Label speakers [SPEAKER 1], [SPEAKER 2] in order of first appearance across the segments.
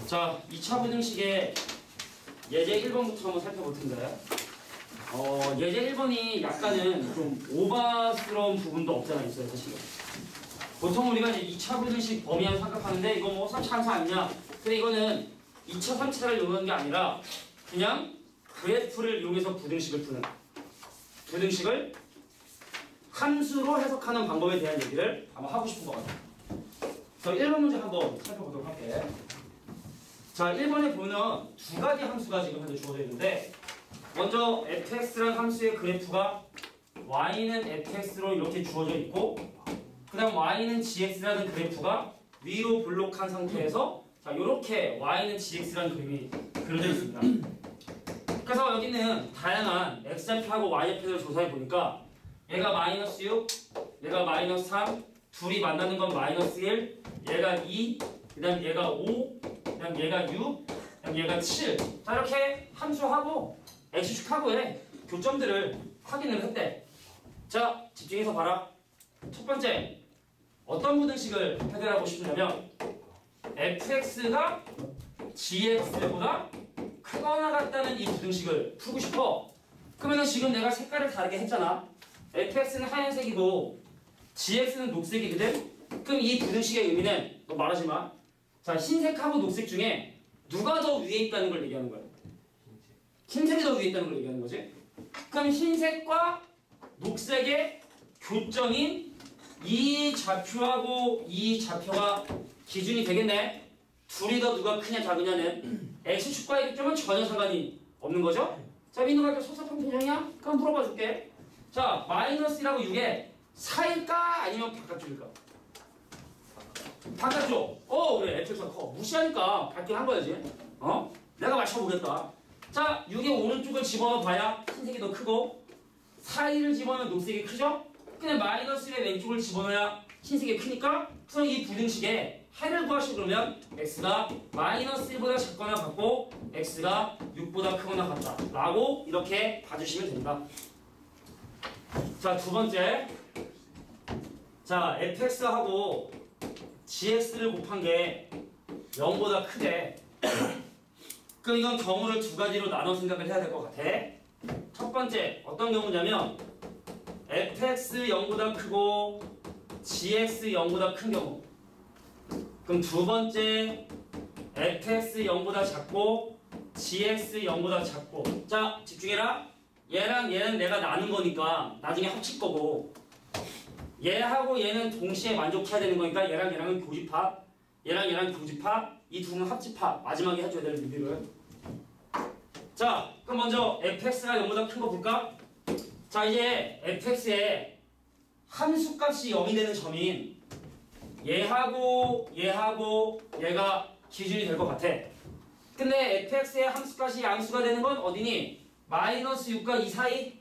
[SPEAKER 1] 자, 2차 부등식의 예제 1번부터 한번 살펴볼 텐데, 예제 1번이 약간은 좀 오바스러운 부분도 없잖아 있어요, 사실은. 보통 우리가 이제 2차 부등식 범위만 생각하는데, 이거 뭐 3차 함수 아니냐? 근데 이거는 2차, 3차를 이용하는 게 아니라, 그냥 그래프를 이용해서 부등식을 푸는, 부등식을 함수로 해석하는 방법에 대한 얘기를 한번 하고 싶은 것 같아요. 저 1번 문제 한번 살펴보도록 할게요. 자, 1번에 보면 두 가지 함수가 지금 현재 주어져 있는데, 먼저 fx라는 함수의 그래프가 y는 fx로 이렇게 주어져 있고, 그 다음 y는 gx라는 그래프가 위로 블록한 상태에서 자, 이렇게 y는 gx라는 그림이 그려져 있습니다. 그래서 여기는 다양한 x좌표하고 y좌표를 조사해 보니까 얘가 마이너스 6, 얘가 마이너스 3, 둘이 만나는 건 마이너스 1, 얘가 2, 그 다음 얘가 5, 그 다음 얘가 6, 그 다음 얘가 7. 자, 이렇게 함수하고 x축하고의 교점들을 확인을 했대. 자, 집중해서 봐라. 첫 번째, 어떤 부등식을 해결하고 싶으냐면 fx가 gx보다 크거나 같다는 이 부등식을 풀고 싶어. 그러면 지금 내가 색깔을 다르게 했잖아. fx는 하얀색이고 gx는 녹색이거든. 그럼 이 부등식의 의미는 너 말하지 마. 자, 흰색하고 녹색 중에 누가 더 위에 있다는 걸 얘기하는 거야. 흰색이 더 위에 있다는 걸 얘기하는 거지. 그럼 흰색과 녹색의 교점인 이 좌표하고 이 좌표가 기준이 되겠네. 둘이 더 누가 크냐 작으냐는 x축과의 교점은 전혀 상관이 없는 거죠. 자, 민호가 이렇게 섭섭한 표정이야? 그럼 물어봐 줄게. 자, 마이너스 1하고 6에 사일까 아니면 바깥쪽일까? 바깥쪽. 그래. fx가 커. 무시하니까 밝긴 한 거야지. 내가 맞춰보겠다. 자, 6의 오른쪽을 집어넣어 봐야 흰색이 더 크고, 4, 1을 집어넣으면 녹색이 크죠? 근데 마이너스 1의 왼쪽을 집어넣어야 흰색이 크니까, 그래서 이 부등식에 해를 구하시고 그러면 x가 마이너스 1보다 작거나 같고 x가 6보다 크거나 같다 라고 이렇게 봐주시면 됩니다. 자, 두 번째. 자, fx하고 gx를 곱한 게 0보다 크대. 그럼 이건 경우를 두 가지로 나눠 생각을 해야 될 것 같아. 첫 번째, 어떤 경우냐면 fx 0보다 크고 gx 0보다 큰 경우. 그럼 두 번째, fx 0보다 작고 gx 0보다 작고. 자, 집중해라. 얘랑 얘는 내가 나눈 거니까 나중에 합칠 거고, 얘하고 얘는 동시에 만족해야 되는 거니까 얘랑 얘랑은 교집합, 얘랑 얘랑 교집합, 이 둘은 합집합. 마지막에 해줘야 될 리뷰를. 자, 그럼 먼저 fx가 0보다 큰 거 볼까? 자, 이제 fx의 함수값이 0이 되는 점인 얘하고 얘가 기준이 될 것 같아. 근데 fx의 함수값이 양수가 되는 건 어디니? 마이너스 6과 2 사이?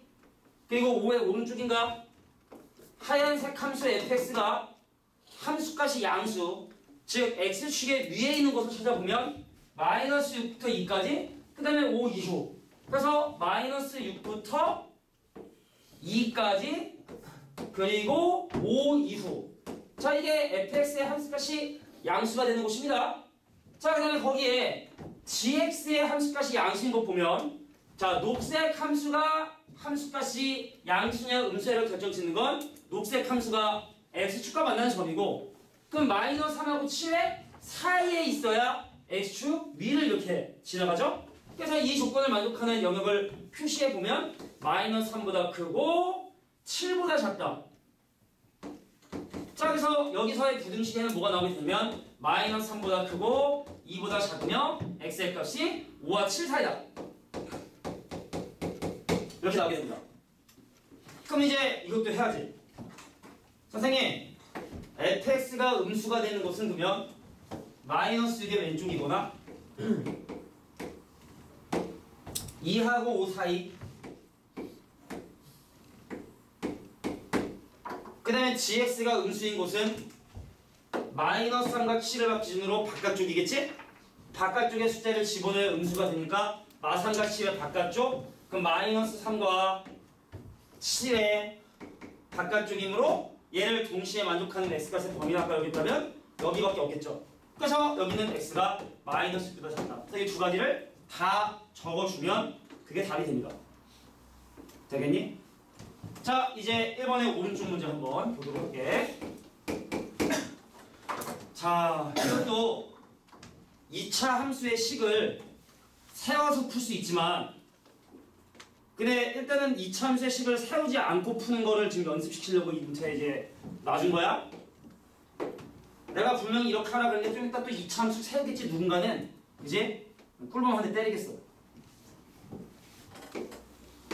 [SPEAKER 1] 그리고 5의 오른쪽인가? 하얀색 함수 fx가 함수값이 양수, 즉 x축의 위에 있는 것을 찾아보면 마이너스 6부터 2까지, 그 다음에 5 이후. 그래서 마이너스 6부터 2까지, 그리고 5 이후. 자, 이게 fx의 함수값이 양수가 되는 곳입니다. 자, 그 다음에 거기에 gx의 함수값이 양수인 거 보면, 자, 녹색 함수가 함수값이 양수냐 음수냐를 결정짓는 건 녹색 함수가 x축과 만나는 점이고, 그럼 마이너스 3하고 7의 사이에 있어야 x축 위를 이렇게 지나가죠? 그래서 이 조건을 만족하는 영역을 표시해 보면 마이너스 3보다 크고 7보다 작다. 자, 그래서 여기서의 부등식에는 뭐가 나오게 되면 마이너스 3보다 크고 2보다 작으며 x의 값이 5와 7 사이다. 이렇게 나오게 됩니다. 그럼 이제 이것도 해야지. 선생님, fx가 음수가 되는 것은 그러면 마이너스 6의 왼쪽이거나 2하고 5 사이, 그 다음에 gx가 음수인 곳은 마이너스 3과 7을 기준으로 바깥쪽이겠지? 바깥쪽에 숫자를 집어넣어야 음수가 되니까 마삼과 7의 바깥쪽, 그럼 마이너스 3과 7의 바깥쪽이므로 얘를 동시에 만족하는 x값의 범위가 아까 여기 있다면 여기밖에 없겠죠. 그래서 여기는 x가 마이너스 B보다 작다. 그래서 이 두 가지를 다 적어주면 그게 답이 됩니다. 되겠니? 자, 이제 1번의 오른쪽 문제 한번 보도록 할게. 자, 이것도 2차 함수의 식을 세워서 풀 수 있지만 근데 일단은 2차 함수의 식을 세우지 않고 푸는 거를 지금 연습시키려고 이 문제에 이제 놔준 거야. 내가 분명히 이렇게 하라 그랬는데 좀 이따 또 2차 함수 세우겠지 누군가는. 그지? 꿀밤 한 대 때리겠어.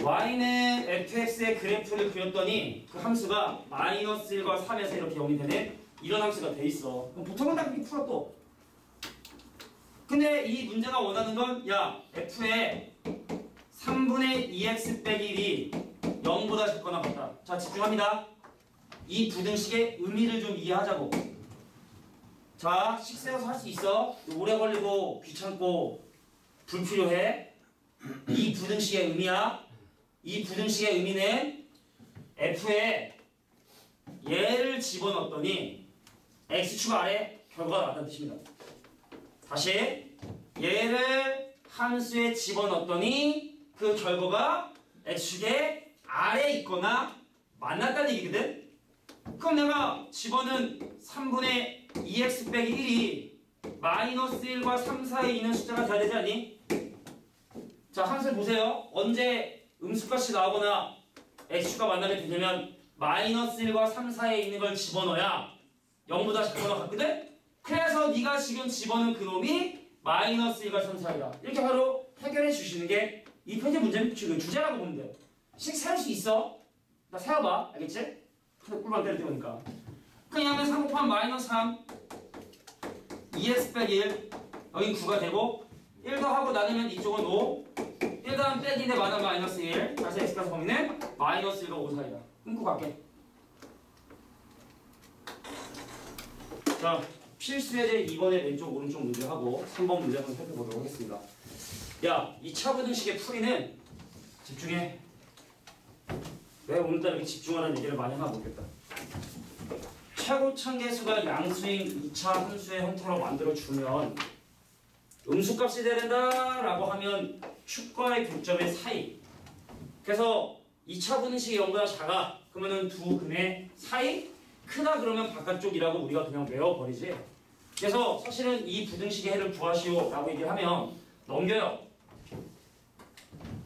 [SPEAKER 1] y는 fx의 그래프를 그렸더니 그 함수가 마이너스 1과 3에서 이렇게 0이 되는 이런 함수가 돼 있어. 그럼 보통은 다 그렇게 풀어 또. 근데 이 문제가 원하는 건 야 f의 3분의 2x 빼기 1이 0보다 작거나 같다. 자, 집중합니다. 이 부등식의 의미를 좀 이해하자고. 자, 식 세워서 할 수 있어. 오래 걸리고 귀찮고 불필요해. 이 부등식의 의미야. 이 부등식의 의미는 f에 얘를 집어넣었더니 x축 아래 결과가 나왔다는 뜻입니다. 다시 얘를 함수에 집어넣었더니 그 결과가 x축의 아래에 있거나 만났다는 얘기거든. 그럼 내가 집어넣은 3분의 2x 빼기 1이 마이너스 1과 3 사이에 있는 숫자가 돼야 되지 않니? 자, 함수를 보세요. 언제 음수값이 나오거나 x축과 만나게 되냐면 마이너스 1과 3 사이에 있는 걸 집어넣어야 0보다 작거나 같거든? 그래서 네가 지금 집어넣은 그놈이 마이너스 1과 3 사이야. 이렇게 바로 해결해 주시는 게 이 편제 문제 주제라고 보면 돼요. 식 세울 수 있어. 나 세워봐. 알겠지? 꿀밤 때릴 때 보니까. 그냥 3 곱하면 마이너스 3 2x 빼기 1 여기 9가 되고 1 더하고 나누면 이쪽은 5 1 더하면 빼기인데 마이너스 마이너스 1 다시 x값 범위는 마이너스 1과 5 사이야. 끊고 갈게. 자, 필수예제 2번의 왼쪽 오른쪽 문제하고 3번 문제 한번 살펴보도록 하겠습니다. 야, 2차 부등식의 풀이는 집중해. 왜 오늘따라 이렇게 집중하는 얘기를 많이 하나 모르겠다. 최고차계수가 양수인 2차 함수의 형태로 만들어주면 음수값이 돼야 된다라고 하면 축과의 교점의 사이. 그래서 2차 부등식이 0보다 작아. 그러면은 두 근의 사이? 크다 그러면 바깥쪽이라고 우리가 그냥 외워버리지. 그래서 사실은 이 부등식의 해를 구하시오 라고 얘기를 하면 넘겨요.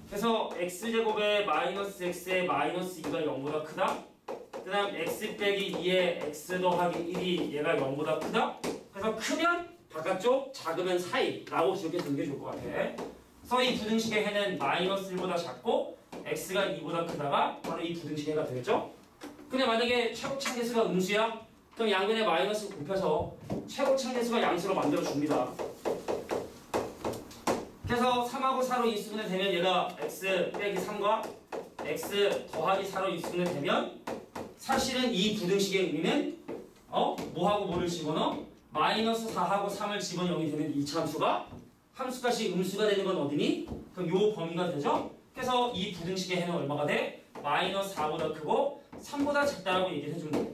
[SPEAKER 1] 그래서 x제곱의 마이너스 x의 마이너스 2가 0보다 크다. 그 다음 x 빼기 2의 x 더하기 1이 얘가 0보다 크다. 그래서 크면 바깥쪽, 작으면 사이 라고 기억해 두는 게 좋을 것 같아. 그래서 이 부등식의 해는 마이너스 1보다 작고 x가 2보다 크다가 바로 이 부등식의 해가 되겠죠. 근데 만약에 최고차계수가 음수야? 그럼 양변에 마이너스 곱해서 최고차계수가 양수로 만들어줍니다. 그래서 3하고 4로 인수분해 되면 얘가 x 빼기 3과 x 더하기 4로 인수분해 되면 사실은 이 부등식의 의미는 뭐하고 뭐를 집어넣어? 마이너스 4하고 3을 집어넣어 0이 되는 2차 함수가 함수값이 음수가 되는 건 어디니? 그럼 요 범위가 되죠? 그래서 이 부등식의 해는 얼마가 돼? 마이너스 4보다 크고 3보다 작다라고 얘기를 해주는 거예요.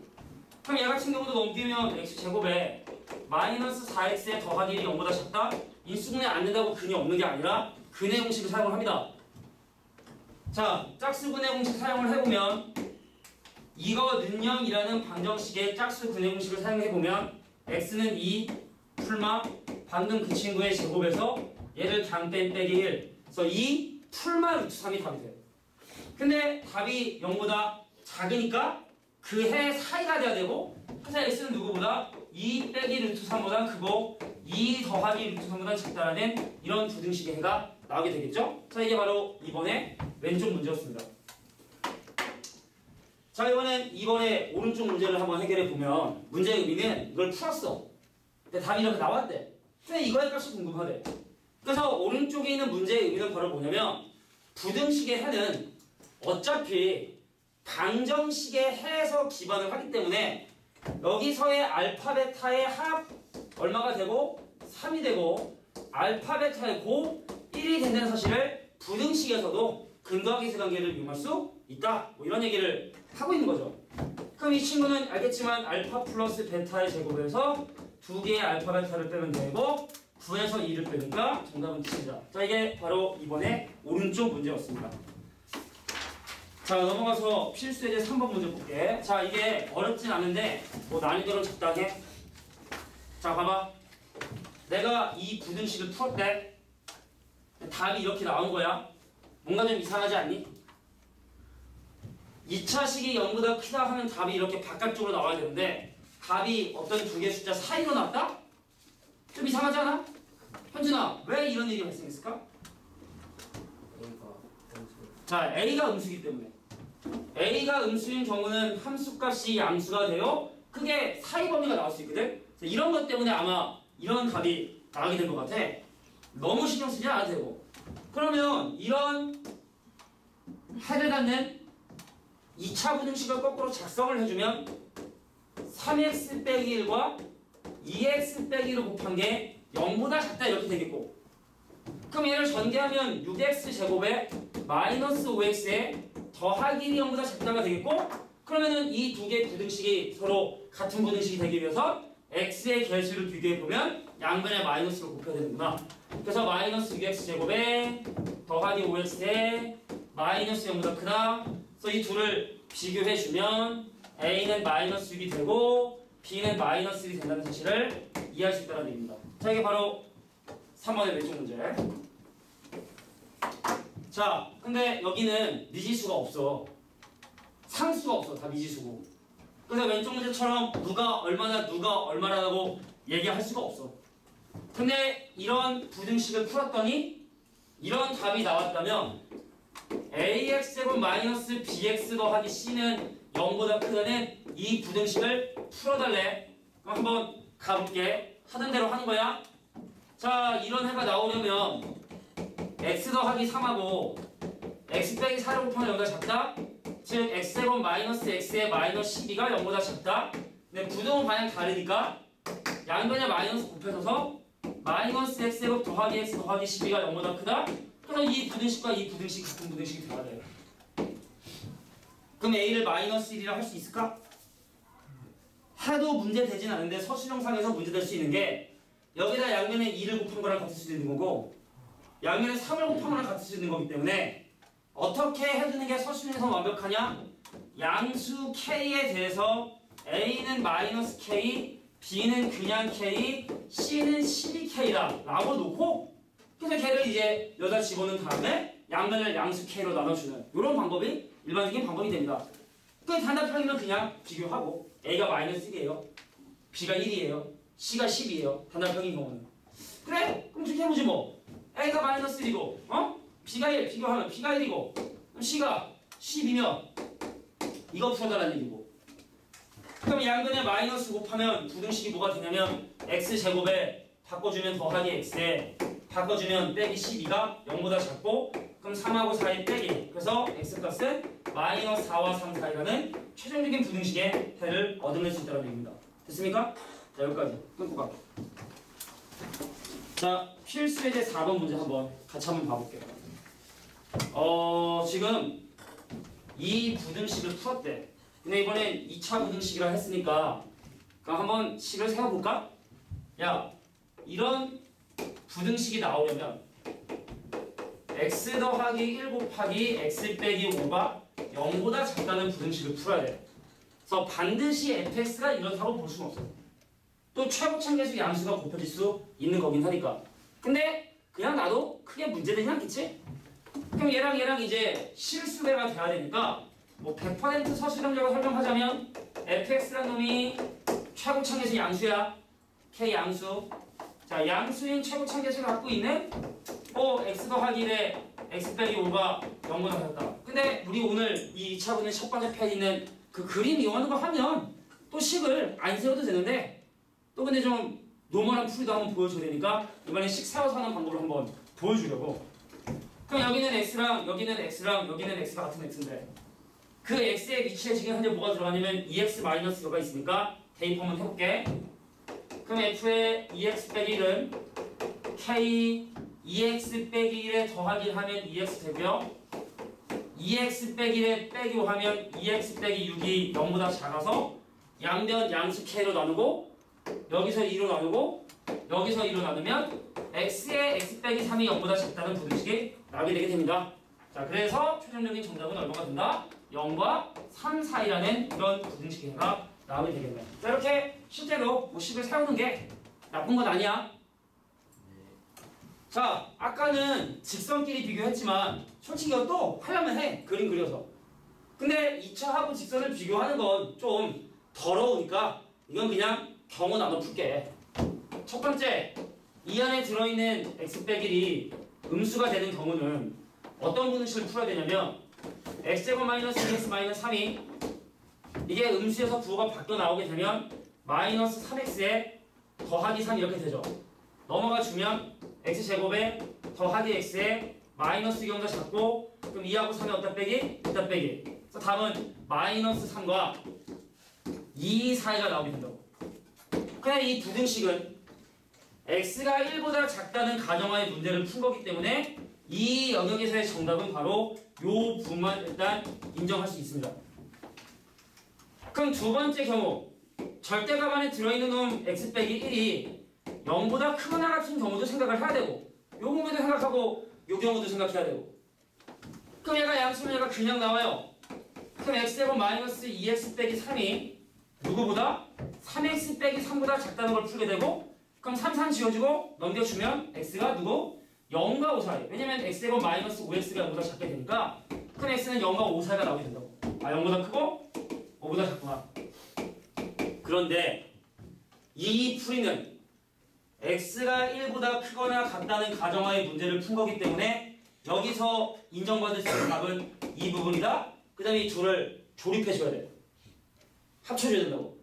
[SPEAKER 1] 그럼 얘 같은 경우도 넘기면 x제곱에 마이너스 4x에 더하기 1이 0보다 작다? 인수분해 안 된다고 근이 없는 게 아니라 근의 공식을 사용을 합니다. 자, 짝수 근의 공식 사용을 해보면 이거는 0이라는 방정식의 짝수 근의 공식을 사용해보면 x는 2 풀마 방금 그 친구의 제곱에서 얘를 그냥 빼기 1 그래서 2 풀마 루트 3이 답이 돼요. 근데 답이 0보다 작으니까 그 해 사이가 돼야 되고 그래서 x는 누구보다 2 빼기 루트 3보다 크고 2 더하기 루트 3보다 작다라는 이런 부등식의 해가 나오게 되겠죠? 자, 이게 바로 이번에 왼쪽 문제였습니다. 자, 이번엔 이번에 오른쪽 문제를 한번 해결해 보면 문제의 의미는 이걸 풀었어. 근데 답이 이렇게 나왔대. 근데 이거의 값이 궁금하대. 그래서 오른쪽에 있는 문제의 의미는 바로 뭐냐면 부등식의 해는 어차피 방정식의 해에서 기반을 하기 때문에 여기서의 알파 베타의 합 얼마가 되고 3이 되고 알파 베타의 고 1이 된다는 사실을 부등식에서도 근거하기수 관계를 이용할 수 있다. 뭐 이런 얘기를 하고 있는 거죠. 그럼 이 친구는 알겠지만 알파 플러스 베타의 제곱에서 두 개의 알파 베타를 빼면 되고 9에서 2를 빼니까 정답은 T이다. 자, 이게 바로 이번에 오른쪽 문제였습니다. 자, 넘어가서 필수 예제 3번 문제 볼게. 자, 이게 어렵진 않은데 뭐 난이도는 적당해. 자, 봐봐. 내가 이 부등식을 풀었대. 답이 이렇게 나온 거야. 뭔가 좀 이상하지 않니? 2차식이 0보다 크다 하면 답이 이렇게 바깥쪽으로 나와야 되는데 답이 어떤 두 개의 숫자 사이로 났다? 좀 이상하지 않아? 현준아, 왜 이런 일이 발생했을까? 자, A가 음수이기 때문에 A가 음수인 경우는 함수값이 양수가 되어 크게 사이 범위가 나올 수 있거든? 이런 것 때문에 아마 이런 답이 나오게 된 것 같아. 너무 신경 쓰지 않아도 되고. 그러면 이런 해를 갖는 2차 부등식을 거꾸로 작성을 해주면 3x 빼기 1과 2x 빼기 1을 곱한 게 0보다 작다 이렇게 되겠고, 그럼 얘를 전개하면 6x 제곱에 마이너스 5x에 더하기 1이 0보다 작다가 되겠고, 그러면은 이 두 개의 부등식이 서로 같은 부등식이 되기 위해서 x의 개수를 비교해보면 양변에 마이너스를 곱해야 되는구나. 그래서 마이너스 6x 제곱에 더하기 5x에 마이너스 0보다 크다. 그래서 이 둘을 비교해주면 a는 마이너스 6이 되고 b는 마이너스 1이 된다는 사실을 이해할 수 있다는 얘기입니다. 자, 이게 바로 3번의 왼쪽 문제. 자, 근데 여기는 미지수가 없어. 상수가 없어. 다 미지수고. 그래서 왼쪽 문제처럼 누가 얼마라고 얘기할 수가 없어. 근데 이런 부등식을 풀었더니 이런 답이 나왔다면 ax제곱 마이너스 bx 더하기 c는 0보다 크다는 이 부등식을 풀어달래. 그럼 한번 가볼게. 하던 대로 하는 거야. 자, 이런 해가 나오려면 x 더하기 3하고 x 빼기 4를 곱하면 0보다 작다. 즉 x제곱 마이너스 x의 마이너스 12가 0보다 작다. 근데 부등은 방향 다르니까 양변에 마이너스 곱해서 마이너스 x제곱 더하기 x 더하기 12가 0보다 크다. 그럼 이 부등식과 이 부등식 같은 부등식이 돼야 돼요. 그럼 a를 마이너스 1이라 할 수 있을까? 해도 문제 되진 않은데 서술형상에서 문제 될 수 있는 게 여기다 양면에 2를 곱한 거랑 같을 수도 있는 거고 양면에 3을 곱한 거랑 같을 수 있는 거기 때문에 어떻게 해주는 게 서술형에서 완벽하냐? 양수 k에 대해서 a는 마이너스 k, b는 그냥 k, c는 12k다 라고 놓고 그래서 걔를 이제 여기다 집어넣은 다음에 양면을 양수 k로 나눠주는 이런 방법이 일반적인 방법이 됩니다. 그 단답형이면 그냥 비교하고 a가 마이너스 1이에요. b가 1이에요. c가 10이에요. 단답형인 경우는. 그래? 그럼 그렇게 해보지 뭐. a가 마이너스 1이고 b가 1 비교하면 b가 1이고 c가 10이면 이거 풀어달라는 얘기고. 그럼 양변에 마이너스 곱하면 부등식이 뭐가 되냐면 x제곱에 바꿔주면 더하기 x에 바꿔주면 빼기 12가 0보다 작고 그럼 3하고 4의 빼기 그래서 x값은 마이너스 4와 3 사이라는 최종적인 부등식의 해를 얻어낼 수 있다는 얘기입니다. 됐습니까? 자, 여기까지 끊고 가. 자, 필수 예제 4번 문제 같이 한번 봐볼게요. 지금 이 부등식을 풀었대. 근데 이번엔 2차 부등식이라 했으니까 그럼 한번 식을 세워볼까? 야, 이런 부등식이 나오려면 x 더하기 1 곱하기 x 빼기 5가 0보다 작다는 부등식을 풀어야 돼. 그래서 반드시 fx가 이렇다고 볼 수는 없어. 또 최고참계수 양수가 곱해질 수 있는 거긴 하니까. 근데 그냥 나도 크게 문제되진 않겠지? 그럼 얘랑 이제 실수배가 돼야 되니까 뭐 100% 서술형적으로 설명하자면 fx란 놈이 최고참계수 양수야. k 양수. 자, 양수인 최고참계수를 갖고 있는 x 더하기 1에 x 빼기 5가 0보다 작다. 근데 우리 오늘 이 2차 분의 첫 번째 편에 있는 그 그림 이용하는 거 하면 또 식을 안 세워도 되는데 또 근데 좀 노멀한 풀이도 한번 보여줘야 되니까 이번에 식 세워서 하는 방법을 한번 보여주려고. 그럼 여기는 x랑 여기는 x랑 여기는 x가 같은 x인데 그 x의 위치에 지금 현재 뭐가 들어가냐면 2x-가 있으니까 대입 한번 해볼게. 그럼 f의 2x 빼기 1은 k 2x 빼기 1에 더하기 1 하면 2x 되고요. 2x 빼기 1에 빼기 5 하면 2x 빼기 6이 0보다 작아서 양변 양수 k로 나누고 여기서 2로 나누고 여기서 2로 나누면 x의 x 빼기 3이 0보다 작다는 부등식이 나오게 되게 됩니다. 자, 그래서 최종적인 정답은 얼마가 된다? 0과 3 사이라는 이런 부등식이 나오게 되겠네요. 자, 이렇게 실제로 뭐 식을 세우는 게 나쁜 건 아니야. 자, 아까는 직선끼리 비교했지만 솔직히 이것도 하려면 해. 그림 그려서. 근데 2차하고 직선을 비교하는 건 좀 더러우니까 이건 그냥 경우 나눠 풀게. 첫 번째, 이 안에 들어있는 x 빼기 1이 음수가 되는 경우는 어떤 부등식을 풀어야 되냐면 x제곱 마이너스 2x 마이너스 3이 이게 음수에서 부호가 바뀌어 나오게 되면 마이너스 3x에 더하기 3 이렇게 되죠. 넘어가 주면 x제곱에 더하기 x에 마이너스 경우가 작고 그럼 2하고 3이 어디다 빼기? 어디다 빼기. 그래서 답은 마이너스 3과 2 사이가 나오게 된다고. 그냥 이 부등식은 x가 1보다 작다는 가정하에 문제를 푼 거기 때문에 이 영역에서의 정답은 바로 요 부분만 일단 인정할 수 있습니다. 그럼 두 번째 경우 절대값 안에 들어있는 놈 x 빼기 1이 0보다 크거나 같은 경우도 생각을 해야 되고 요 경우도 생각하고 요 경우도 생각해야 되고 그럼 얘가 양수면 얘가 그냥 나와요. 그럼 x제곱 마이너스 2x 빼기 3이 누구보다? 3x 빼기 3보다 작다는 걸 풀게 되고 그럼 3, 3 지워주고 넘겨주면 x가 누구? 0과 5 사이. 왜냐면 x제곱 마이너스 5x가 0보다 작게 되니까 그럼 x는 0과 5 사이가 나오게 된다고. 아, 0보다 크고 5보다 작구나. 그런데 이 풀이는 x가 1보다 크거나 같다는 가정하에 문제를 푼 거기 때문에 여기서 인정받을 수 있는 답은 이 부분이다. 그 다음에 이 둘을 조립해줘야 돼. 합쳐줘야 된다고.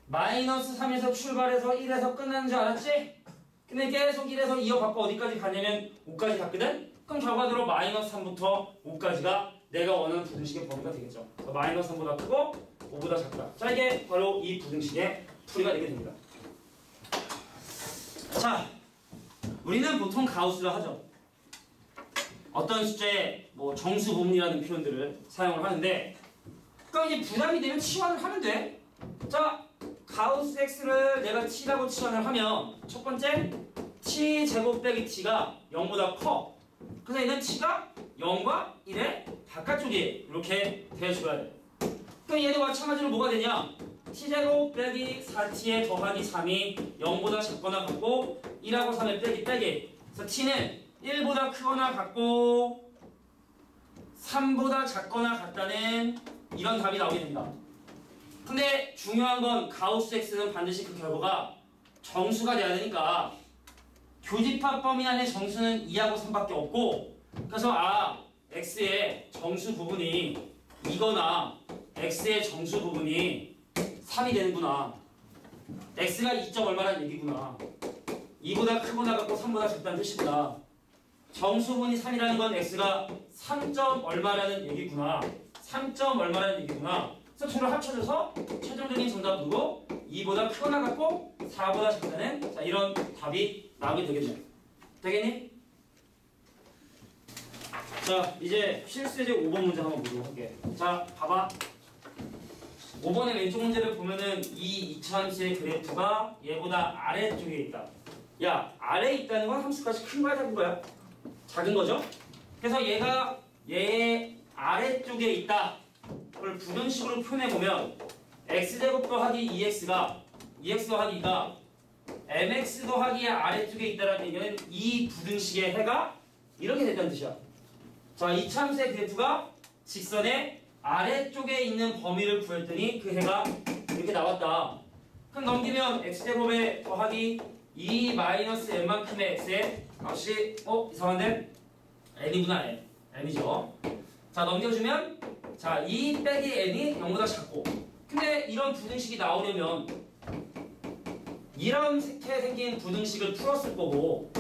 [SPEAKER 1] 마이너스 3에서 출발해서 1에서 끝나는 줄 알았지? 근데 계속 1에서 이어받고 어디까지 가냐면 5까지 갔거든? 그럼 결과적으로 마이너스 3부터 5까지가 내가 원하는 부등식의 범위가 되겠죠. 그래서 마이너스 3보다 크고 5보다 작다. 자, 이게 바로 이 부등식의 풀이가 되게 됩니다. 자, 우리는 보통 가우스를 하죠. 어떤 숫자의 뭐 정수 부분이라는 표현들을 사용을 하는데 그럼 이제 부담이 되면 치환을 하면 돼. 자, 가우스 x를 내가 t라고 치환을 하면 첫 번째 t 제곱 빼기 t가 0보다 커. 그래서 얘는 t가 0과 1의 바깥쪽이 이렇게 되어줘야 돼. 그럼 얘도 마찬가지로 뭐가 되냐? t제곱 빼기 4t에 더하기 3이 0보다 작거나 같고 1하고 3을 빼기. 그래서 t는 1보다 크거나 같고 3보다 작거나 같다는 이런 답이 나오게 됩니다. 근데 중요한 건 가우스 x는 반드시 그 결과가 정수가 돼야 되니까 교집합 범위 안에 정수는 2하고 3밖에 없고 그래서 x의 정수 부분이 2거나 x의 정수 부분이 3이 되는구나. x가 2점 얼마라는 얘기구나. 2보다 크거나 같고 3보다 작다는 뜻이구나. 정수 부분이 3이라는 건 x가 3점 얼마라는 얘기구나. 3점 얼마라는 얘기구나. 그래서 둘을 합쳐줘서 최종적인 정답 누구? 2보다 크거나 같고 4보다 작다는 자, 이런 답이 나오게 되겠네요. 되겠니? 자, 이제 실수예제 5번 문제 한번 보도록 할게. 자, 봐봐. 5번의 왼쪽 문제를 보면은 이 이차함수의 그래프가 얘보다 아래쪽에 있다. 야, 아래에 있다는 건 함수값이 큰 거야, 작은 거야? 작은 거죠? 그래서 얘가 얘의 아래쪽에 있다. 그걸 부등식으로 표현해보면 x제곱 더하기 2x 더하기 2가 mx 더하기의 아래쪽에 있다는 얘기는 이 부등식의 해가 이렇게 됐다는 뜻이야. 자, 이차함수의 그래프가 직선의 아래쪽에 있는 범위를 구했더니 그 해가 이렇게 나왔다. 그럼 넘기면 x제곱에 더하기 2 마이너스 n만큼의 x에 값이 이상한데? n이구나. n이죠. 자, 넘겨주면 자, 2 빼기 n이 0보다 작고 근데 이런 부등식이 나오려면 이렇게 생긴 부등식을 풀었을 거고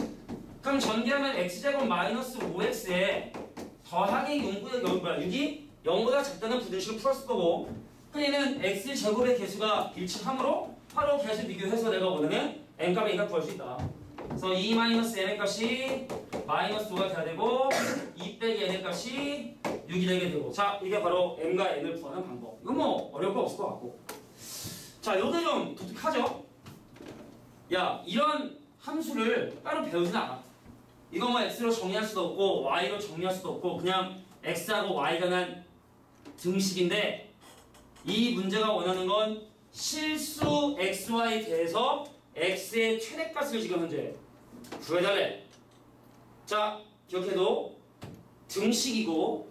[SPEAKER 1] 그럼 전개하면 x제곱 마이너스 5x에 더하기 6이 0보다 작다는 부등식을 풀었을 거고 그럼 얘는 x제곱의 개수가 일치하므로 바로 개수 비교해서 내가 원하는 n값의 n값 구할 수 있다. 그래서 2 마이너스 n의 값이 마이너스 5가 돼야 되고 2 빼기 n의 값이 6이 되게 되고 자, 이게 바로 m과 n을 구하는 방법. 이건 뭐 어려울 거 없을 것 같고 자, 요거 좀 독특하죠? 야, 이런 함수를 따로 배우진 않아. 이거 뭐 x로 정리할 수도 없고 y로 정리할 수도 없고 그냥 x하고 y가 난 등식인데 이 문제가 원하는 건 실수 xy에 대해서 x의 최대값을 지금 현재 구해달래. 자, 기억해도 등식이고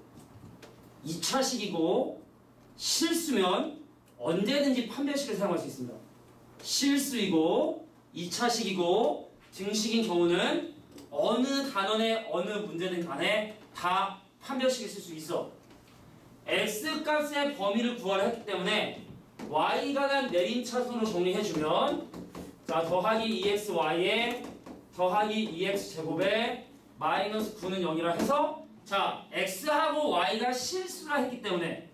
[SPEAKER 1] 2차식이고 실수면 언제든지 판별식을 사용할 수 있습니다. 실수이고 2차식이고 등식인 경우는 어느 단원의 어느 문제든 간에 다 판별식을 쓸 수 있어. x값의 범위를 구하려 했기 때문에 y가 난 내림차순으로 정리해주면 자 더하기 2xy에 더하기 2x제곱에 마이너스 9는 0이라 해서 자 x하고 y가 실수라 했기 때문에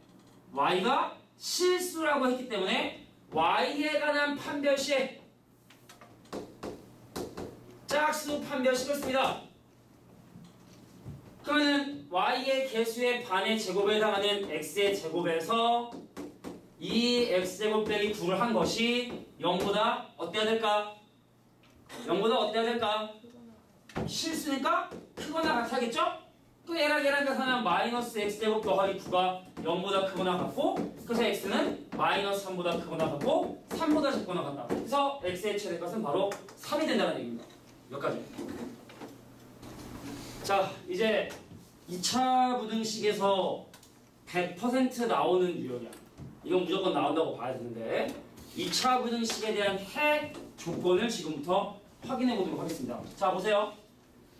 [SPEAKER 1] y가 실수라고 했기 때문에 y에 관한 판별식 짝수 판별식을 씁니다. 그러면은 y의 개수의 반의 제곱에 해당하는 x의 제곱에서 이 x제곱 빼기 9를 한 것이 0보다 어때야 될까? 0보다 어때야 될까? 실수니까 크거나 같아야겠죠? 그 얘랑 계산하면 마이너스 x제곱 더하기 9가 0보다 크거나 같고 그래서 x는 마이너스 3보다 크거나 같고 3보다 작거나 같다. 그래서 x의 최대값은 바로 3이 된다는 얘기입니다. 여기까지. 자, 이제 2차 부등식에서 100% 나오는 유형이야. 이건 무조건 나온다고 봐야 되는데 2차 부등식에 대한 핵 조건을 지금부터 확인해 보도록 하겠습니다. 자, 보세요.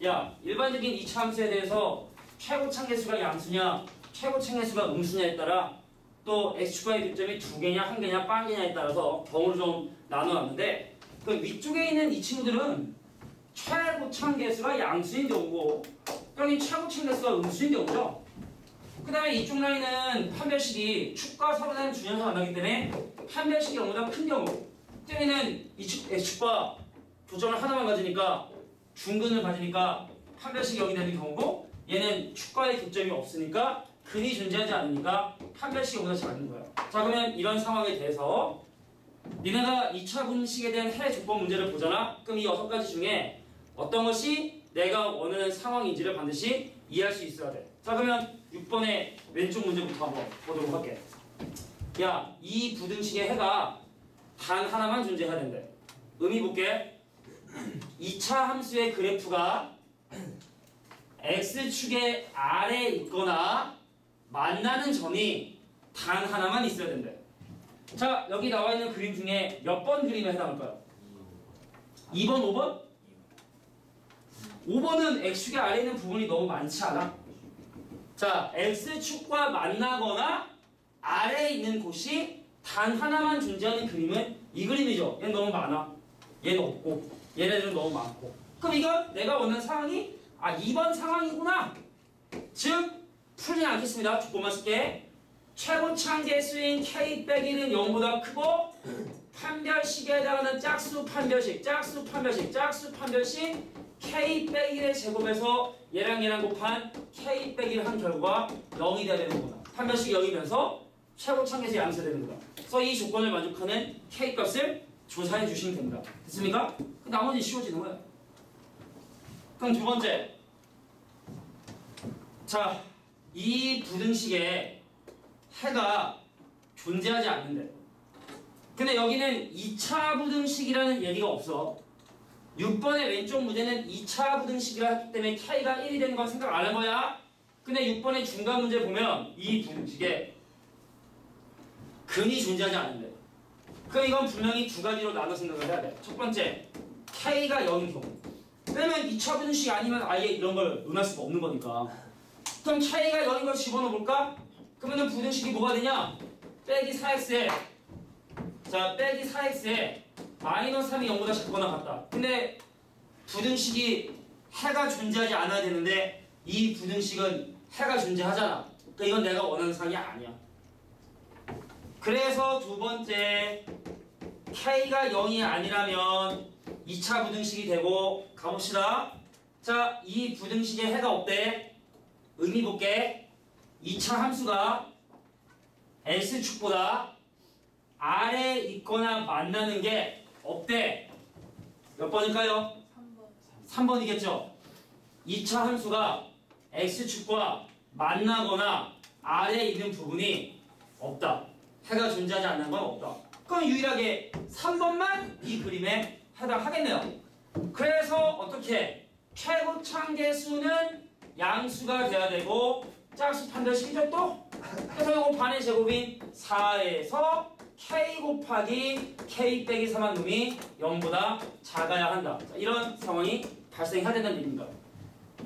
[SPEAKER 1] 야, 일반적인 2차 함수에 대해서 최고차계수가 양수냐 최고차계수가 음수냐에 따라 또 x축과의 교점이 2개냐 1개냐 빵개냐에 따라서 경우를 좀 나눠놨는데 그 위쪽에 있는 이 친구들은 최고차계수가 양수인 경우고 여기 최고차계수가 음수인 경우죠. 그 다음에 이쪽 라인은 판별식이 축과 서로 다른 준연수가 만나기 때문에 판별식이 0보다 큰 경우 여기는 x축과 교점을 하나만 가지니까 중근을 가지니까 판별식이 0이 되는 경우고 얘는 축과의 교점이 없으니까 근이 존재하지 않으니까 판별식이 0보다 작은 거예요. 자, 그러면 이런 상황에 대해서 니네가 2차 분식에 대한 해 조건 문제를 보잖아. 그럼 이 6가지 중에 어떤 것이 내가 원하는 상황인지를 반드시 이해할 수 있어야 돼. 자, 그러면 6번의 왼쪽 문제부터 한번 보도록 할게. 야, 이 부등식의 해가 단 하나만 존재해야 된대. 의미 볼게. 2차 함수의 그래프가 x축의 아래에 있거나 만나는 점이 단 하나만 있어야 된대. 자, 여기 나와 있는 그림 중에 몇 번 그림에 해당할까요? 2번, 5번? 5번은 x축의 아래에 있는 부분이 너무 많지 않아? 자, x축과 만나거나 아래에 있는 곳이 단 하나만 존재하는 그림은 이 그림이죠. 얘는 너무 많아. 얘는 없고 얘네들은 너무 많고. 그럼 이건 내가 원하는 상황이 2번 상황이구나. 즉 풀지 않겠습니다. 조건만 쓸게. 최고차계수인 k 빼기는 0보다 크고 판별식에 해당하는 짝수 판별식 k 빼기의 제곱에서 얘랑 곱한 k 빼기를 한 결과 0이 돼야 되는구나. 판별식이 0이면서 최고차계수 양수되는 거다. 그래서 이 조건을 만족하는 k 값을 조사해 주시면 됩니다. 됐습니까? 나머지 쉬워지는 거야. 그럼 두 번째. 자, 이 부등식에 해가 존재하지 않는데. 근데 여기는 2차 부등식이라는 얘기가 없어. 6번의 왼쪽 문제는 2차 부등식이라 했기 때문에 k가 1이 되는 건 생각 안 한 거야. 근데 6번의 중간 문제 보면 이 부등식에 근이 존재하지 않는데. 그럼 이건 분명히 두 가지로 나눠 생각을 해야 돼. 첫 번째, k가 0인 경우. 왜냐면 2차 분식 아니면 아예 이런 걸 논할 수가 없는 거니까. 그럼 k가 0인 걸 집어넣어 볼까? 그러면 부등식이 뭐가 되냐? 빼기 4x에 자, 빼기 4x에 마이너스 3이 0보다 작거나 같다. 근데 부등식이 해가 존재하지 않아야 되는데 이 부등식은 해가 존재하잖아. 그러니까 이건 내가 원하는 상이 아니야. 그래서 두 번째, k가 0이 아니라면 2차 부등식이 되고 가봅시다. 자, 이 부등식에 해가 없대. 의미 볼게. 2차 함수가 x축보다 아래에 있거나 만나는 게 없대. 몇 번일까요?
[SPEAKER 2] 3번.
[SPEAKER 1] 3번이겠죠. 2차 함수가 x축과 만나거나 아래에 있는 부분이 없다. 해가 존재하지 않는 건 없다. 그럼 유일하게 3번만 이 그림에 해당하겠네요. 그래서 어떻게 최고차계수는 양수가 돼야 되고 짝수 판별식이죠 또? 그래서 이거 반의 제곱인 4에서 k 곱하기 k 빼기 3한 놈이 0보다 작아야 한다. 자, 이런 상황이 발생해야 된다는 얘기입니다.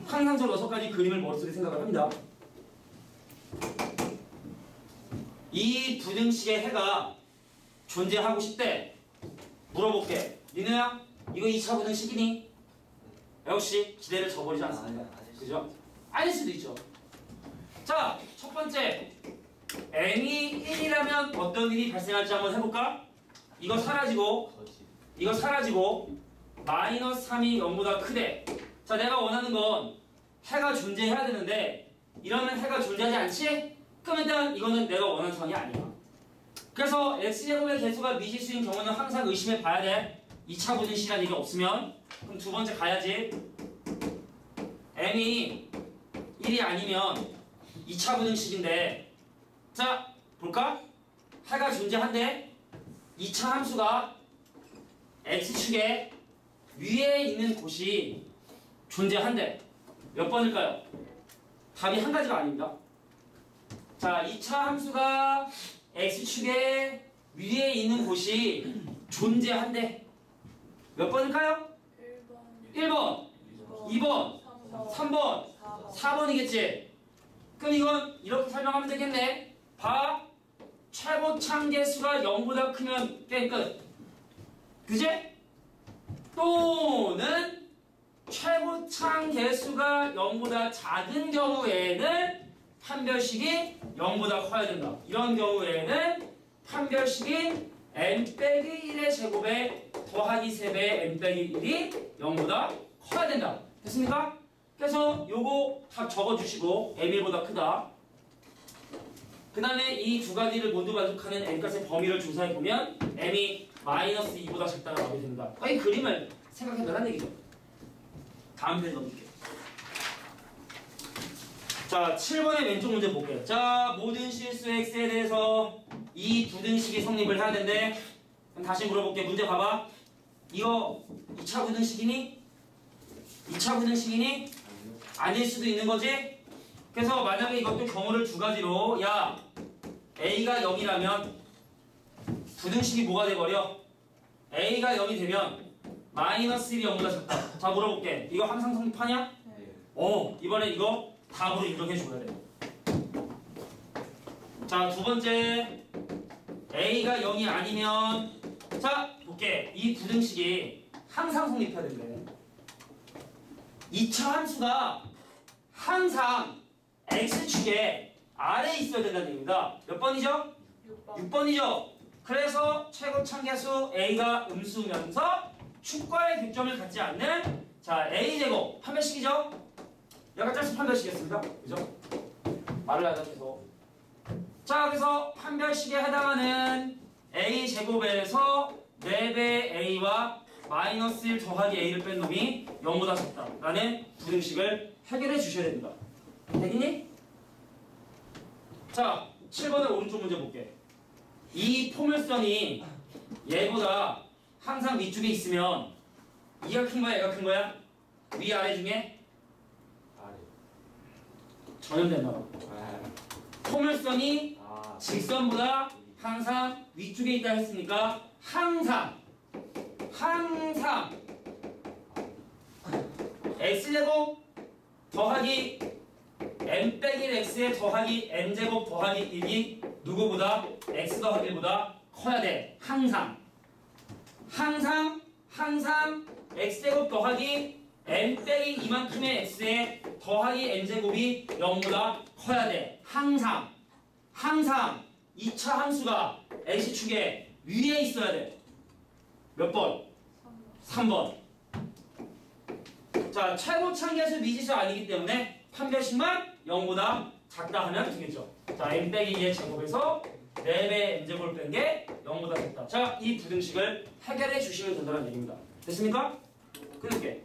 [SPEAKER 1] 항상 저 6가지 그림을 머릿속에 생각을 합니다. 이 부등식의 해가 존재하고 싶대. 물어볼게. 민우야, 이거 2차 부등식이니? 역시 기대를 저버리지 않습니다. 그죠? 아닐 수도 있죠. 자, 첫 번째. n이 1이라면 어떤 일이 발생할지 한번 해볼까? 이거 사라지고 마이너스 3이 0보다 크대. 자, 내가 원하는 건 해가 존재해야 되는데 이러면 해가 존재하지 않지? 그럼 일단 이거는 내가 원하는 상황이 아니야. 그래서 x제곱의 개수가 미지수인 경우는 항상 의심해 봐야 돼. 2차 부등식이라는 얘기가 없으면. 그럼 두 번째 가야지. n이 1이 아니면 2차 부등식인데 자, 볼까? 해가 존재한데 2차 함수가 x축에 위에 있는 곳이 존재한대. 몇 번일까요? 답이 한 가지가 아닙니다. 자, 2차 함수가 x축에 위에 있는 곳이 존재한대. 몇 번일까요? 1번, 2번, 3번, 4번이겠지? 그럼 이건 이렇게 설명하면 되겠네. 봐. 최고차계수가 0보다 크면 게임 끝. 그제? 또는 최고차계수가 0보다 작은 경우에는 판별식이 0보다 커야 된다. 이런 경우에는 판별식이 n-1의 제곱에 더하기 3배의 n-1이 0보다 커야 된다. 됐습니까? 그래서 요거 다 적어주시고 m1보다 크다. 그 다음에 이 두 가지를 모두 만족하는 n값의 범위를 조사해보면 m이 마이너스 2보다 작다가 나오게 됩니다. 이 그림을 생각해보라는 얘기죠. 다음 페이지 넘길게요. 자, 7번의 왼쪽 문제 볼게요. 자, 모든 실수 x에 대해서 이 부등식이 성립을 해야 되는데 그럼 다시 물어볼게. 문제 봐봐. 이거 2차 부등식이니? 2차 부등식이니? 아닐 수도 있는 거지? 그래서 만약에 이것도 경우를 두 가지로 야 A가 0이라면 부등식이 뭐가 돼버려? A가 0이 되면 마이너스 1이 0보다 작다. 자, 물어볼게. 이거 항상 성립하냐? 네. 이번에 이거 답으로 인정해줘야 돼. 자, 두 번째 A가 0이 아니면 자, 볼게. 이 부등식이 항상 성립해야 된대. 2차 함수가 항상 x축에 아래에 있어야 된다는 얘기입니다. 몇 번이죠? 6번이죠. 그래서 최고차계수 a가 음수면서 축과의 교점을 갖지 않는 자 a제곱 판별식이죠? 약간 짝수 판별식이었습니다. 그죠? 말을 하자 계속. 자, 그래서 판별식에 해당하는 a제곱에서 4배 a와 마이너스 1 더하기 a를 뺀 놈이 0보다 작다라는 부등식을 해결해 주셔야 됩니다. 되겠니? 자, 7번의 오른쪽 문제 볼게. 이 포물선이 얘보다 항상 위쪽에 있으면 이가 큰 거야, 얘가 큰 거야? 위, 아래 중에?
[SPEAKER 3] 아래.
[SPEAKER 1] 전염됐나 봐. 포물선이 직선보다 항상 위쪽에 있다 했으니까 항상 x제곱 더하기 n 빼기 x에 더하기 n제곱 더하기 1이 누구보다 x 더하기 1보다 커야 돼. 항상 x제곱 더하기 n 빼기 이만큼의 x에 더하기 n제곱이 0보다 커야 돼. 항상 2차 함수가 x축에 위에 있어야 돼. 몇 번? 3번. 자, 최고차계수 미지수 아니기 때문에 판별식만 0보다 작다 하면 되겠죠. 자, n 빼기 2의 제곱에서 4배 n제곱을 뺀 게 0보다 작다. 자, 이 부등식을 해결해 주시면 된다는 얘기입니다. 됐습니까? 끊을게.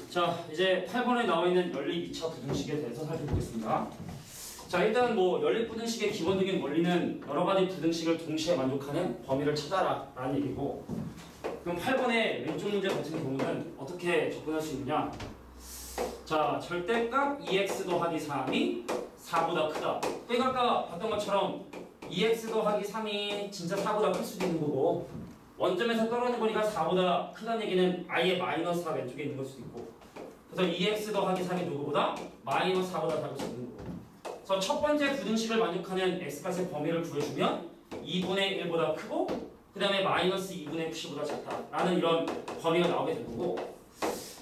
[SPEAKER 1] 자, 이제 8번에 나와 있는 연립 2차 부등식에 대해서 살펴보겠습니다. 자, 일단 뭐 연립 부등식의 기본적인 원리는 여러 가지 부등식을 동시에 만족하는 범위를 찾아라 라는 얘기고, 그럼 8번의 왼쪽 문제 같은 경우는 어떻게 접근할 수 있느냐. 자, 절대값 2x 더하기 3이 4보다 크다. 그러니까 아까 봤던 것처럼 2x 더하기 3이 진짜 4보다 클 수도 있는 거고, 원점에서 떨어지는 거니까 4보다 크다는 얘기는 아예 마이너스 4 왼쪽에 있는 걸 수도 있고, 그래서 2x 더하기 3이 누구보다 마이너스 4보다 작을 수 있는 거고, 그래서 첫 번째 부등식을 만족하는 x값의 범위를 구해주면 2분의 1보다 크고 그 다음에 마이너스 2분의 90보다 작다라는 이런 범위가 나오게 될 거고,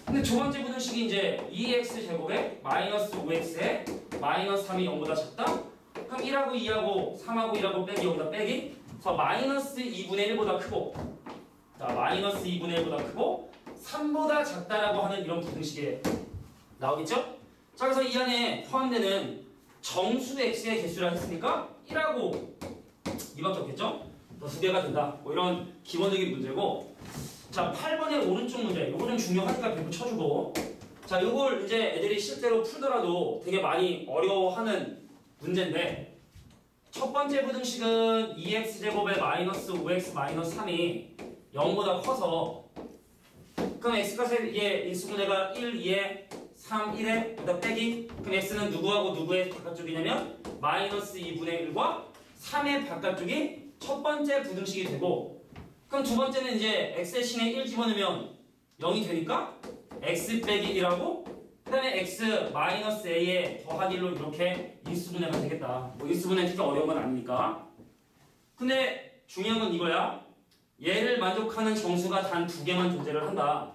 [SPEAKER 1] 근데 두 번째 부등식이 이제 2x 제곱에 마이너스 5x에 마이너스 3이 0보다 작다? 그럼 1하고 2하고 3하고 1하고 빼기 여기다 빼기, 그래서 마이너스 2분의 1보다 크고, 자 마이너스 2분의 1보다 크고 3보다 작다라고 하는 이런 부등식에 나오겠죠? 자, 그래서 이 안에 포함되는 정수 x의 개수라 했으니까 1하고 2밖에 없겠죠? 더 두 개가 된다. 뭐 이런 기본적인 문제고, 자 8번의 오른쪽 문제, 이거 좀 중요하니까 배부 쳐주고, 자 이걸 이제 애들이 실제로 풀더라도 되게 많이 어려워하는 문제인데, 첫 번째 부등식은 2x제곱에 마이너스 5x 마이너스 3이 0보다 커서, 그럼 x값의 인수분해가 1, 2에 3, 1에 여기다 빼기, 그럼 x는 누구하고 누구의 바깥쪽이냐면 마이너스 2분의 1과 3의 바깥쪽이 첫 번째 부등식이 되고, 그럼 두 번째는 이제 x 대신에 1 집어넣으면 0이 되니까 x 빼기 1하고 그 다음에 x 마이너스 a에 더하기 1로 이렇게 인수분해가 되겠다. 뭐 인수분해 특히 어려운 건 아니니까. 근데 중요한 건 이거야. 얘를 만족하는 정수가 단 두 개만 존재를 한다.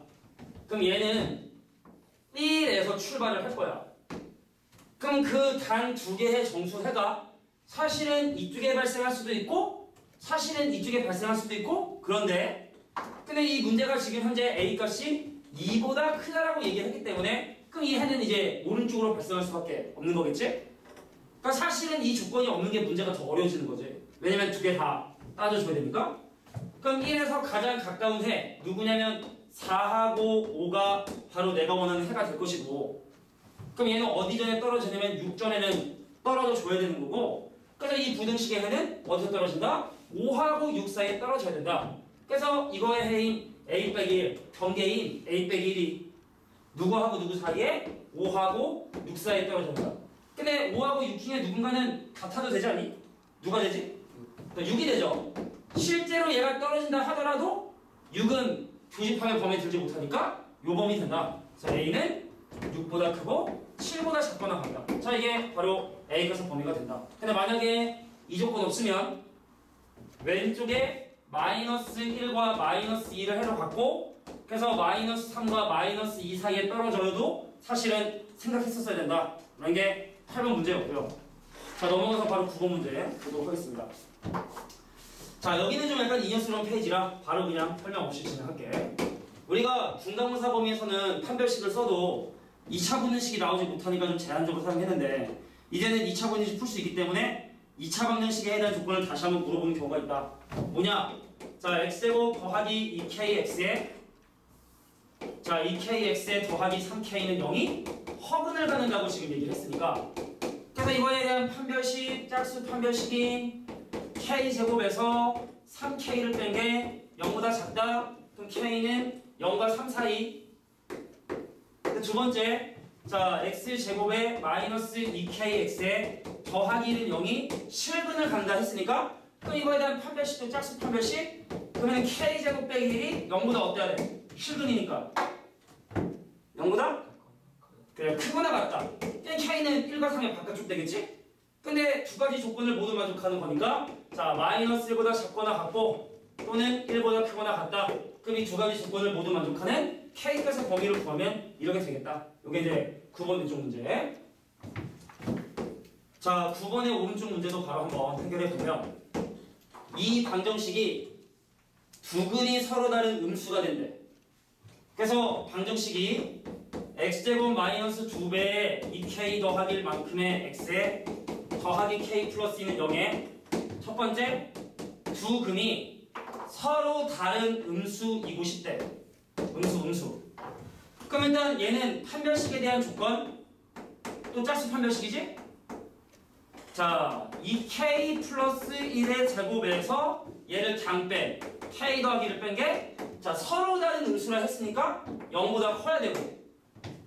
[SPEAKER 1] 그럼 얘는 1에서 출발을 할 거야. 그럼 그 단 두 개의 정수해가 사실은 이쪽에 발생할 수도 있고 사실은 이쪽에 발생할 수도 있고, 그런데 근데 이 문제가 지금 현재 a 값이 2보다 크다라고 얘기를 했기 때문에 그럼 이 해는 이제 오른쪽으로 발생할 수밖에 없는 거겠지? 그러니까 사실은 이 조건이 없는 게 문제가 더 어려워지는 거지. 왜냐면 두 개 다 따져줘야 되니까. 그럼 1에서 가장 가까운 해 누구냐면 4하고 5가 바로 내가 원하는 해가 될 것이고, 그럼 얘는 어디 전에 떨어지냐면 6전에는 떨어져 줘야 되는 거고, 그래서 이 부등식의 해는 어디서 떨어진다? 5하고 6 사이에 떨어져야 된다. 그래서 이거의 해인 a 빼기 1, 경계인 a 빼기 1이 누구하고 누구 사이에? 5하고 6 사이에 떨어진다. 근데 5하고 6 중에 누군가는 같아도 되지 않니? 누가 되지? 6이 되죠. 실제로 얘가 떨어진다 하더라도 6은 교집합의 범위에 들지 못하니까 요 범위 된다. 그래서 a는 6보다 크고 7보다 작거나 같다. 자, 이게 바로 a 값의 범위가 된다. 근데 만약에 이 조건 없으면 왼쪽에 마이너스 1과 마이너스 2를 해로 갖고, 그래서 마이너스 3과 마이너스 2 사이에 떨어져도 사실은 생각했었어야 된다. 이런 게 8번 문제였고요. 자, 넘어가서 바로 9번 문제 보도록 하겠습니다. 자, 여기는 좀 약간 인연스러운 페이지라 바로 그냥 설명 없이 진행할게. 우리가 분담분사 범위에서는 판별식을 써도 2차 분등식이 나오지 못하니까 좀 제한적으로 사용했는데, 이제는 2차 분등식 풀 수 있기 때문에 2차 방정식에 해당 조건을 다시 한번 물어보는 경우가 있다. 뭐냐? 자, x제곱 더하기 2kx에, 자 2kx에 더하기 3k는 0이 허근을 갖는다고 지금 얘기를 했으니까, 그래서 이거에 대한 판별식, 짝수 판별식이 k제곱에서 3k를 뺀 게 0보다 작다. 그럼 k는 0과 3 사이. 두 번째, 자 x제곱에 마이너스 2kx에 더하기 1은 0이 실근을 간다 했으니까, 그럼 이거에 대한 판별식도 짝수 판별식. 그러면 k제곱 빼기 1이 0보다 어때야 돼? 실근이니까 0보다? 그래, 크거나 같다. 그냥 k는 1과 3의 바깥쪽 되겠지? 근데 두 가지 조건을 모두 만족하는 거니까, 자 마이너스 1보다 작거나 같고 또는 1보다 크거나 같다. 그럼 이 두 가지 조건을 모두 만족하는 k값의 범위를 구하면 이렇게 되겠다. 이게 이제 9번 왼쪽 문제. 자, 9번의 오른쪽 문제도 바로 한번 해결해 보면, 이 방정식이 두 근이 서로 다른 음수가 된대. 그래서 방정식이 x제곱 마이너스 2배의 2k 더하기 1만큼의 x에 더하기 k 플러스 2는 0에 첫 번째 두 근이 서로 다른 음수이고 싶대. 음수. 그럼 일단 얘는 판별식에 대한 조건 또 짝수 판별식이지? 자, 이 k 플러스 1의 제곱에서 얘를 그냥 뺀 k 더하기를 뺀 게 자 서로 다른 음수라 했으니까 0보다 커야 되고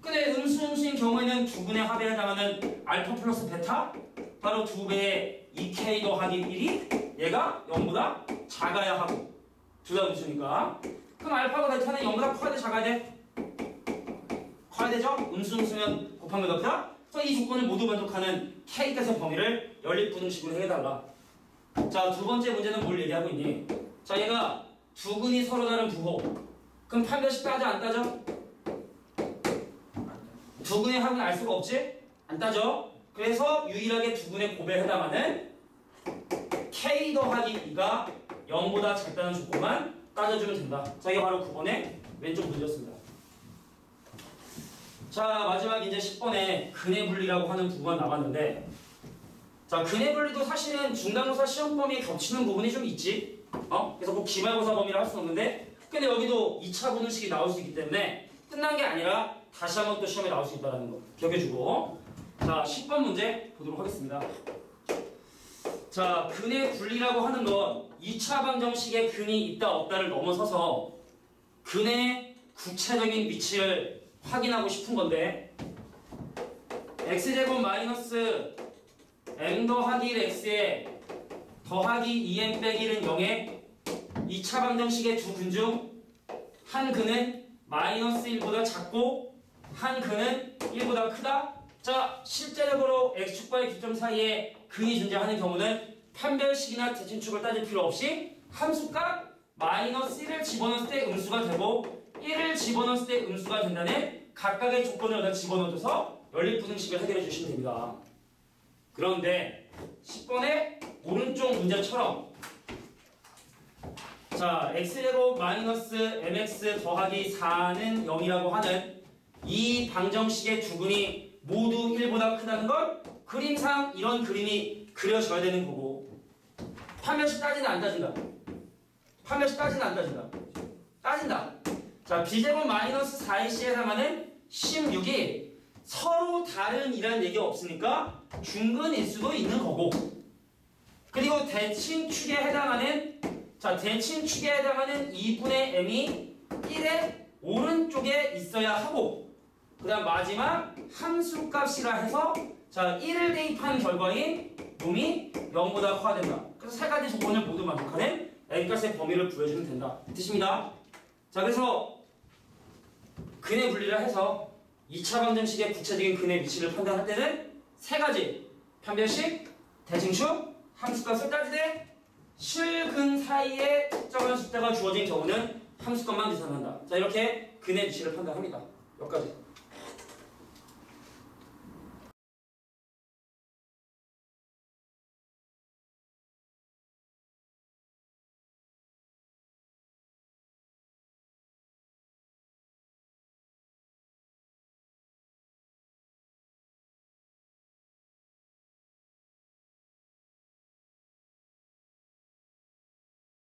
[SPEAKER 1] 근데 음수인 경우에는 두 분의 합에 해당하는 알파 플러스 베타 바로 2배의 2k 더하기 1이 얘가 0보다 작아야 하고 둘 다 음수니까 그럼 알파가 베타는 0보다 커야 돼 작아야 돼? 커야 되죠? 음수면 곱하면 몇 배다? 그래서 이 조건을 모두 만족하는 k값의 범위를 연립분음식으로 해달라. 자, 두 번째 문제는 뭘 얘기하고 있니? 자, 얘가 두 근이 서로 다른 부호. 그럼 판별식 따져 안 따져? 두 근의 합은 알 수가 없지? 안 따져. 그래서 유일하게 두 근의 곱에 해당하는 k 더하기 2가 0보다 작다는 조건만 따져주면 된다. 자, 이게 바로 9번의 왼쪽 문제였습니다. 자, 마지막 이제 10번에 근의 분리라고 하는 부분만 남았는데 자, 근의 분리도 사실은 중간고사 시험 범위에 겹치는 부분이 좀 있지. 그래서 꼭 기말고사 범위를 할 수는 없는데 근데 여기도 2차 분음식이 나올 수 있기 때문에 끝난 게 아니라 다시 한번 또 시험에 나올 수 있다는 거 기억해주고 자, 10번 문제 보도록 하겠습니다. 자, 근의 분리라고 하는 건 2차 방정식에 근이 있다 없다를 넘어서서 근의 구체적인 위치를 확인하고 싶은 건데 x제곱 마이너스 m 더하기 1x에 더하기 2m 빼기 1은 0에 2차 방정식의 두 근 중 한 근은 마이너스 1보다 작고 한 근은 1보다 크다. 자, 실제적으로 x축과의 기점 사이에 근이 존재하는 경우는 판별식이나 대칭축을 따질 필요 없이 함수값 마이너스 1을 집어넣었을 때 음수가 되고 1을 집어넣었을 때 음수가 된다는 각각의 조건을 여기다 집어넣어서 연립분음식을 해결해 주시면 됩니다. 그런데 10번의 오른쪽 문제처럼 자, x제곱 마이너스 mx 더하기 4는 0이라고 하는 이 방정식의 두 근이 모두 1보다 크다는 건 그림상 이런 그림이 그려져야 되는 거고 판별식 따진다 안 따진다? 판별식 따진다 안 따진다? 따진다. 자, b제곱 마이너스 4ac에 해당하는 16이 서로 다른 이라는 얘기가 없으니까 중근일 수도 있는 거고 그리고 대칭축에 해당하는 자, 대칭축에 해당하는 2분의 m이 1의 오른쪽에 있어야 하고 그 다음 마지막 함수값이라 해서 자, 1을 대입한 결과인 놈이 0보다 커야 된다. 그래서 세 가지 조건을 모두 만족하는 n값의 범위를 부여주면 된다. 뜻입니다. 자, 그래서 근의 분리를 해서 2차 방정식의 구체적인 근의 위치를 판단할 때는 세 가지 판별식, 대칭축, 함수값을 따지되 실근 사이에 특정한 숫자가 주어진 경우는 함수값만 계산한다. 자, 이렇게 근의 위치를 판단합니다. 여기까지.